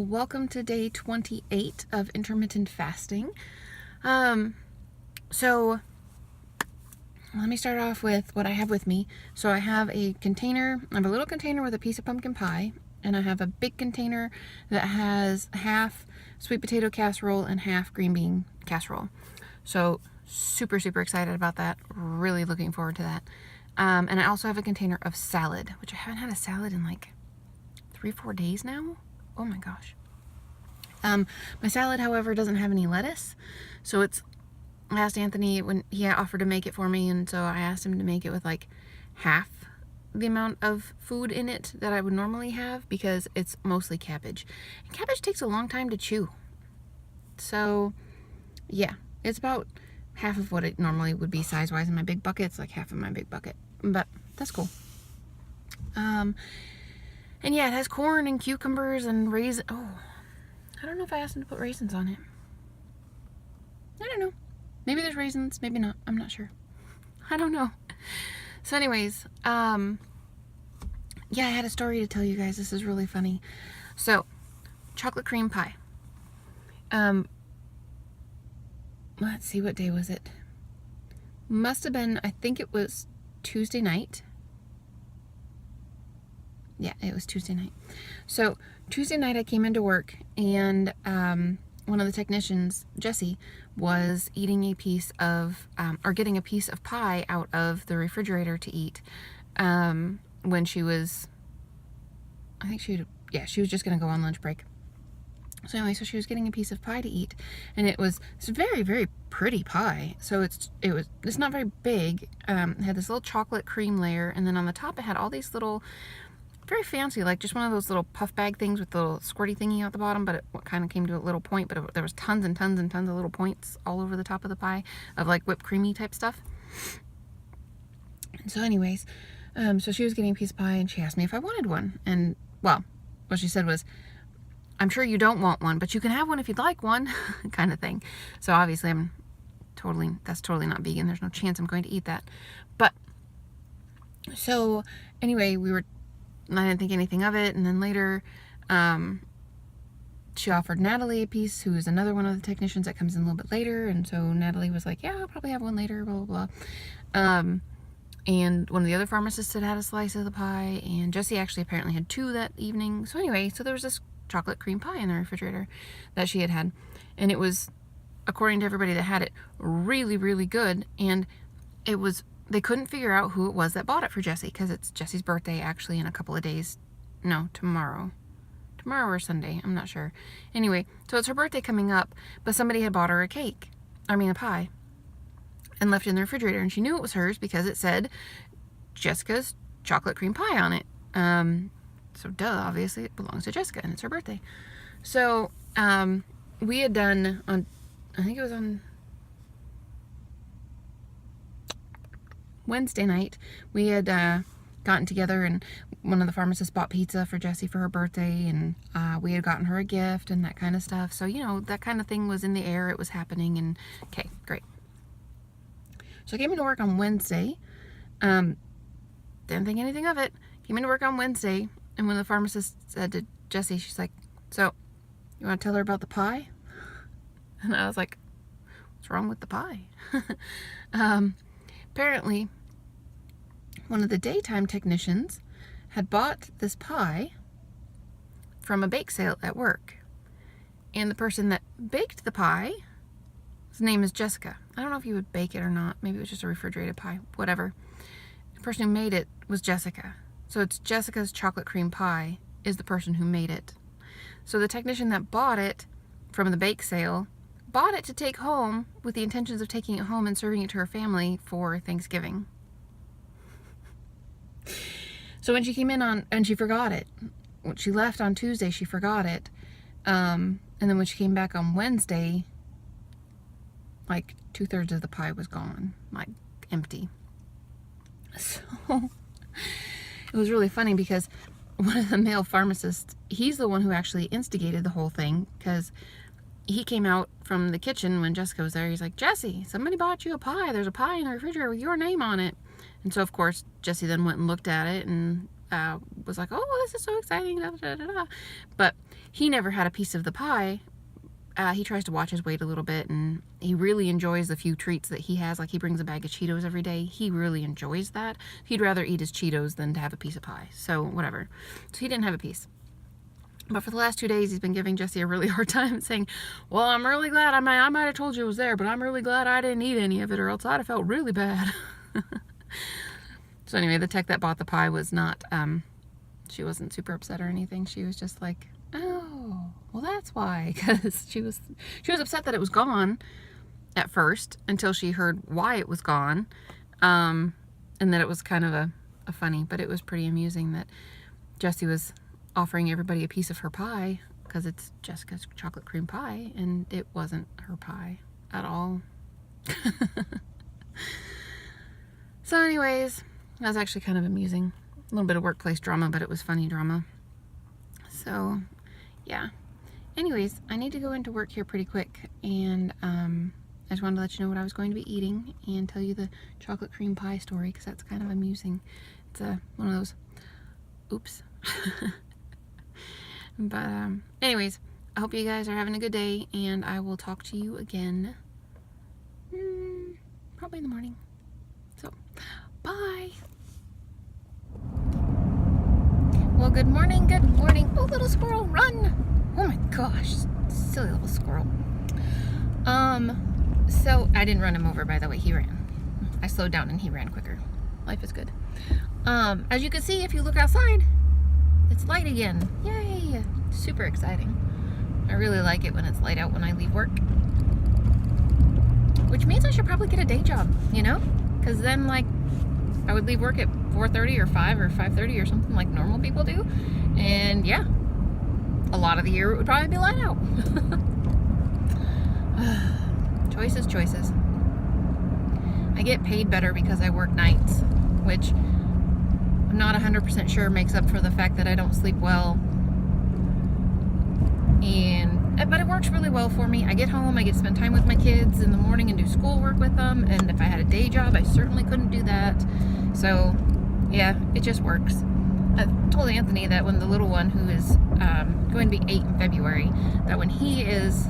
Well, welcome to day 28 of intermittent fasting. So let me start off with what I have with me. So I have a little container with a piece of pumpkin pie, and I have a big container that has half sweet potato casserole and half green bean casserole. So super excited about that. Really looking forward to that. And I also have a container of salad, which I haven't had a salad in like 3-4 days now. Oh my gosh. My salad, however, doesn't have any lettuce, so I asked Anthony when he offered to make it for me, and so I asked him to make it with like half the amount of food in it that I would normally have, because it's mostly cabbage. And cabbage takes a long time to chew. So yeah, it's about half of what it normally would be size-wise in my big bucket. It's like half of my big bucket, but that's cool. And yeah, it has corn and cucumbers and raisins. Oh, I don't know if I asked him to put raisins on it. I don't know. Maybe there's raisins, maybe not. I'm not sure. I don't know. So anyways, yeah, I had a story to tell you guys. This is really funny. So, chocolate cream pie. Let's see, what day was it? Must have been, I think it was Tuesday night. Yeah, it was Tuesday night. So Tuesday night I came into work, and one of the technicians, Jesse, was eating a piece of, or getting a piece of pie out of the refrigerator to eat when she was, she was just going to go on lunch break. So anyway, so she was getting a piece of pie to eat, and it's very pretty pie. So it's not very big. It had this little chocolate cream layer, and then on the top it had all these little, very fancy, like just one of those little puff bag things with the little squirty thingy out the bottom, but it kind of came to a little point, but there was tons and tons of little points all over the top of the pie of like whipped creamy type stuff. And so anyways, so she was getting a piece of pie, and she asked me if I wanted one. And well, what she said was, "I'm sure you don't want one, but you can have one if you'd like one," kind of thing. So obviously that's totally not vegan. There's no chance I'm going to eat that. But so anyway, I didn't think anything of it, and then later she offered Natalie a piece, who is another one of the technicians that comes in a little bit later, and so Natalie was like, "Yeah, I'll probably have one later, blah blah blah." And one of the other pharmacists had a slice of the pie, and Jessie actually apparently had 2 that evening. So anyway, so there was this chocolate cream pie in the refrigerator that she had, and it was, according to everybody that had it, really good. And they couldn't figure out who it was that bought it for Jessie, because it's Jessie's birthday actually in a couple of days. No, tomorrow or Sunday, I'm not sure. Anyway, so it's her birthday coming up, but somebody had bought her a pie, and left it in the refrigerator, and she knew it was hers because it said Jessica's chocolate cream pie on it. So duh, obviously it belongs to Jessica, and it's her birthday. So we had done on, I think it was on Wednesday night, we had gotten together, and one of the pharmacists bought pizza for Jessie for her birthday, and we had gotten her a gift and that kind of stuff. So, that kind of thing was in the air. It was happening, and okay, great. So I came into work on Wednesday. Didn't think anything of it. Came into work on Wednesday, and when the pharmacist said to Jessie, she's like, "So, you want to tell her about the pie?" And I was like, "What's wrong with the pie?" Apparently, one of the daytime technicians had bought this pie from a bake sale at work. And the person that baked the pie, his name is Jessica. I don't know if you would bake it or not. Maybe it was just a refrigerated pie. Whatever. The person who made it was Jessica. So it's Jessica's chocolate cream pie is the person who made it. So the technician that bought it from the bake sale bought it to take home with the intentions of taking it home and serving it to her family for Thanksgiving. So when she came in and she forgot it. When she left on Tuesday, she forgot it. And then when she came back on Wednesday, like 2/3 of the pie was gone, like empty. So it was really funny, because one of the male pharmacists, he's the one who actually instigated the whole thing, because he came out from the kitchen when Jessica was there. He's like, "Jessie, somebody bought you a pie. There's a pie in the refrigerator with your name on it." And so, of course, Jessie then went and looked at it, and was like, oh, this is so exciting, da, da, da, da. But he never had a piece of the pie. He tries to watch his weight a little bit, and he really enjoys the few treats that he has. Like, he brings a bag of Cheetos every day. He really enjoys that. He'd rather eat his Cheetos than to have a piece of pie. So whatever. So he didn't have a piece. But for the last 2 days, he's been giving Jesse a really hard time, saying, well, I'm really glad, I might have told you it was there, but I'm really glad I didn't eat any of it, or else I'd have felt really bad. So anyway, the tech that bought the pie was not, she wasn't super upset or anything. She was just like, oh, well, that's why, because she was upset that it was gone at first, until she heard why it was gone, and that it was kind of a funny, but it was pretty amusing that Jessie was offering everybody a piece of her pie, because it's Jessica's chocolate cream pie, and it wasn't her pie at all. So anyways, that was actually kind of amusing. A little bit of workplace drama, but it was funny drama. So yeah. Anyways, I need to go into work here pretty quick, and I just wanted to let you know what I was going to be eating and tell you the chocolate cream pie story, because that's kind of amusing. It's one of those oops. But anyways, I hope you guys are having a good day, and I will talk to you again probably in the morning. So bye. Well, good morning, good morning. Oh, little squirrel, run. Oh my gosh, silly little squirrel. So I didn't run him over, by the way. He ran. I slowed down and he ran quicker. Life is good. As you can see, if you look outside, it's light again. Yay! Super exciting. I really like it when it's light out when I leave work. Which means I should probably get a day job, you know? Because then, like, I would leave work at 4:30 or 5 or 5:30 or something like normal people do. And yeah, a lot of the year it would probably be light out. Choices, choices. I get paid better because I work nights, which I'm not 100% sure makes up for the fact that I don't sleep well. But it works really well for me. I get home, I get to spend time with my kids in the morning and do schoolwork with them. And if I had a day job, I certainly couldn't do that. So yeah, it just works. I told Anthony that when the little one, who is going to be 8 in February, that when he is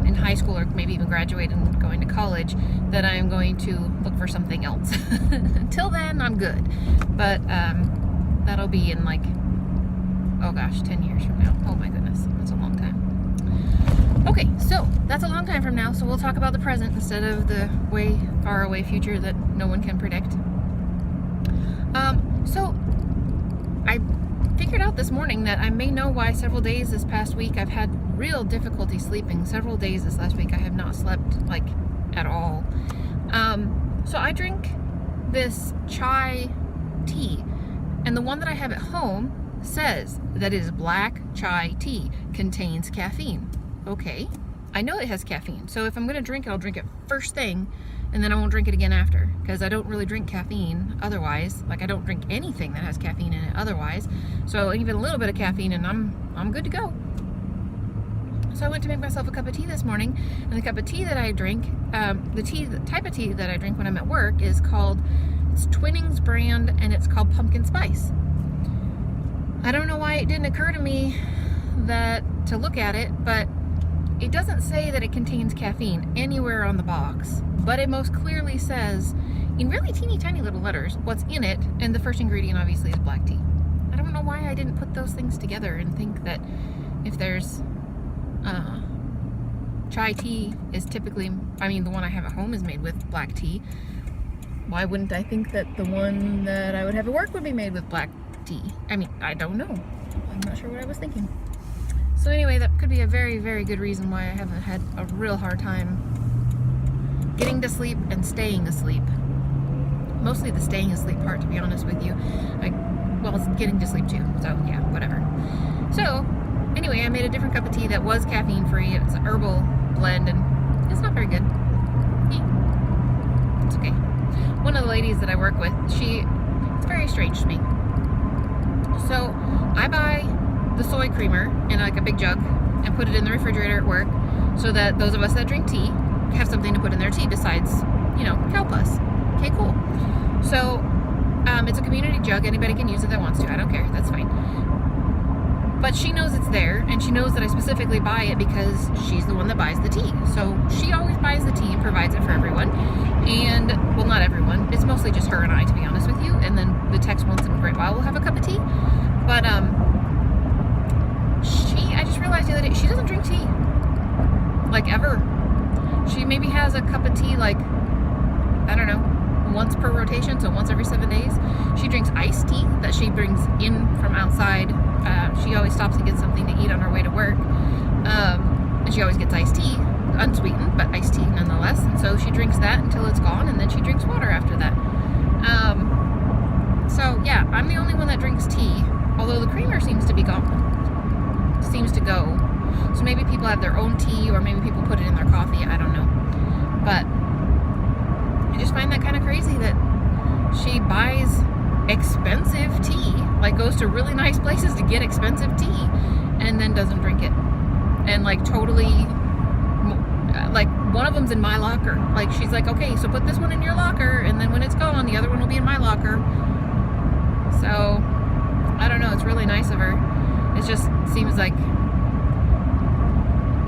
in high school or maybe even graduating and going to college, that I am going to look for something else. Until then, I'm good. But that'll be in like, oh gosh, 10 years from now. Oh my goodness, that's a long time. Okay, so that's a long time from now, so we'll talk about the present instead of the way far away future that no one can predict. So I figured out this morning that I may know why several days this past week I've had real difficulty sleeping. Several days this last week I have not slept, like, at all. So I drink this chai tea, and the one that I have at home says that it is black chai tea, contains caffeine. Okay, I know it has caffeine, so if I'm gonna drink it, I'll drink it first thing, and then I won't drink it again after, because I don't really drink caffeine otherwise. Like, I don't drink anything that has caffeine in it otherwise. So even a little bit of caffeine and I'm good to go. So I went to make myself a cup of tea this morning, and the cup of tea that I drink, the type of tea that I drink when I'm at work is called, it's Twinings brand, and it's called pumpkin spice. I don't know why it didn't occur to me that to look at it, but it doesn't say that it contains caffeine anywhere on the box, but it most clearly says in really teeny tiny little letters what's in it, and the first ingredient obviously is black tea. I don't know why I didn't put those things together and think that if there's chai tea is typically, I mean, the one I have at home is made with black tea. Why wouldn't I think that the one that I would have at work would be made with black tea? I mean, I don't know. I'm not sure what I was thinking. So anyway, that could be a very, very good reason why I haven't had a real hard time getting to sleep and staying asleep. Mostly the staying asleep part, to be honest with you. Well, it's getting to sleep too, so yeah, whatever. So anyway, I made a different cup of tea that was caffeine free. It's an herbal blend, and it's not very good. It's okay. One of the ladies that I work with, it's very strange to me. So I buy the soy creamer in like a big jug and put it in the refrigerator at work, so that those of us that drink tea have something to put in their tea besides, you know, cow pus. Okay, cool. So It's a community jug. Anybody can use it that wants to. I don't care. That's fine. But she knows it's there, and she knows that I specifically buy it because she's the one that buys the tea. So she always buys the tea and provides it for everyone. And, well, not everyone. It's mostly just her and I, to be honest with you. And then the text once in a great while will have a cup of tea. But, I just realized the other day, she doesn't drink tea. Like, ever. She maybe has a cup of tea, like, I don't know, once per rotation, so once every 7 days. She drinks iced tea that she brings in from outside. She always stops and gets something to eat on her way to work. And she always gets iced tea, unsweetened, but iced tea nonetheless. And so she drinks that until it's gone, and then she drinks water after that. So, yeah, I'm the only one that drinks tea, although the creamer seems to be gone. Seems to go. So maybe people have their own tea, or maybe people put it in their coffee. I don't know. But I just find that kind of crazy that she buys expensive tea, like goes to really nice places to get expensive tea, and then doesn't drink it. And like totally, like one of them's in my locker. Like she's like, okay, so put this one in your locker, and then when it's gone, the other one will be in my locker. So I don't know. It's really nice of her. It just seems like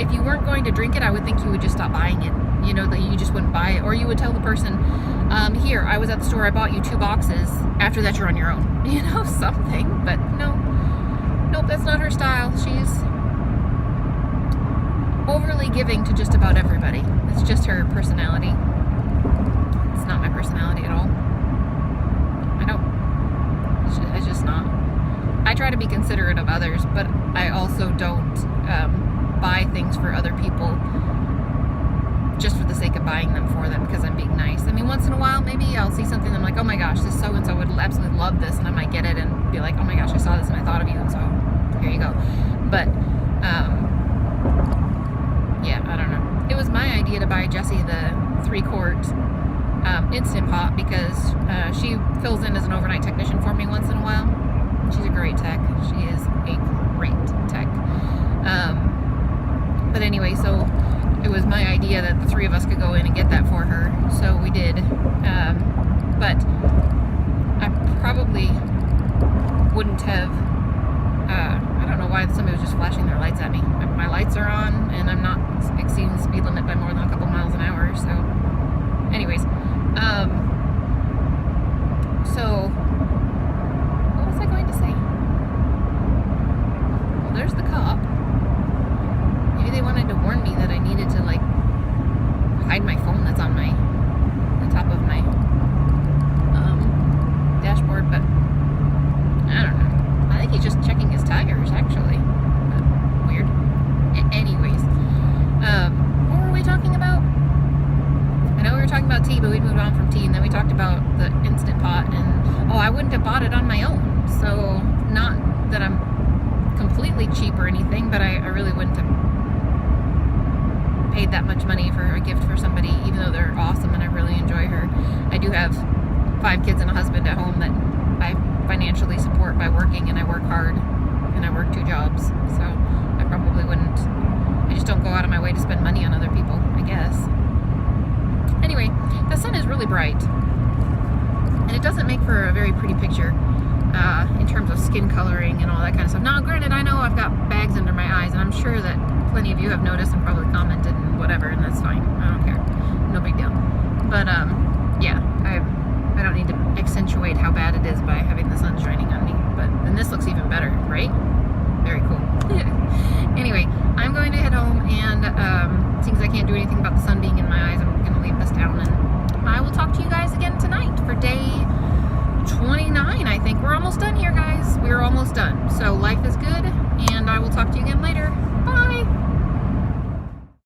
if you weren't going to drink it, I would think you would just stop buying it. You know, that you just wouldn't buy it. Or you would tell the person, here, I was at the store, I bought you 2 boxes. After that, you're on your own. You know, something. But no. Nope, that's not her style. She's overly giving to just about everybody. It's just her personality. It's not my personality at all. I don't. It's just not. I try to be considerate of others, but I also don't buy things for other people just for the sake of buying them for them because I'm being nice. I mean, once in a while, maybe I'll see something and I'm like, oh my gosh, this so-and-so would absolutely love this, and I might get it and be like, oh my gosh, I saw this and I thought of you, and so here you go. But, yeah, I don't know. It was my idea to buy Jessie the 3-quart Instant Pot because she fills in as an overnight technician for me once in a while. She's a great tech. She is a great tech. But anyway, so it was my idea that the 3 of us could go in and get that for her. So we did. But I probably wouldn't have. I don't know why somebody was just flashing their lights at me. My lights are on, and I'm not exceeding the speed limit by more than a couple miles an hour. So, anyways, so what was I going to say? Well, there's the cop. Maybe they wanted to warn me that I needed to like hide my phone that's on the top of my dashboard, but I don't know. I think he's just checking his tires, actually. Weird. Anyways, what were we talking about? I know we were talking about tea, but we moved on from tea, and then we talked about the Instant Pot, and I wouldn't have bought it on my own. So, not that I'm completely cheap or anything, but I really wouldn't have paid that much money for a gift for somebody, even though they're awesome and I really enjoy her. I do have 5 kids and a husband at home that I financially support by working, and I work hard, and I work 2 jobs, so I probably wouldn't. I just don't go out of my way to spend money on other people, I guess. Anyway, the sun is really bright, and it doesn't make for a very pretty picture in terms of skin coloring and all that kind of stuff. Now, granted, I know I've got bags under my eyes, and I'm sure that plenty of you have noticed and probably commented and whatever, and that's fine. I don't care. No big deal. But, yeah, I don't need to accentuate how bad it is by having the sun shining on me. But then this looks even better, right? Very cool. Anyway, I'm going to head home, and seeing as I can't do anything about the sun being in my eyes, I'm going to leave this town, and I will talk to you guys again tonight for day 29, I think. We're almost done here, guys. We're almost done. So life is good, and I will talk to you again later.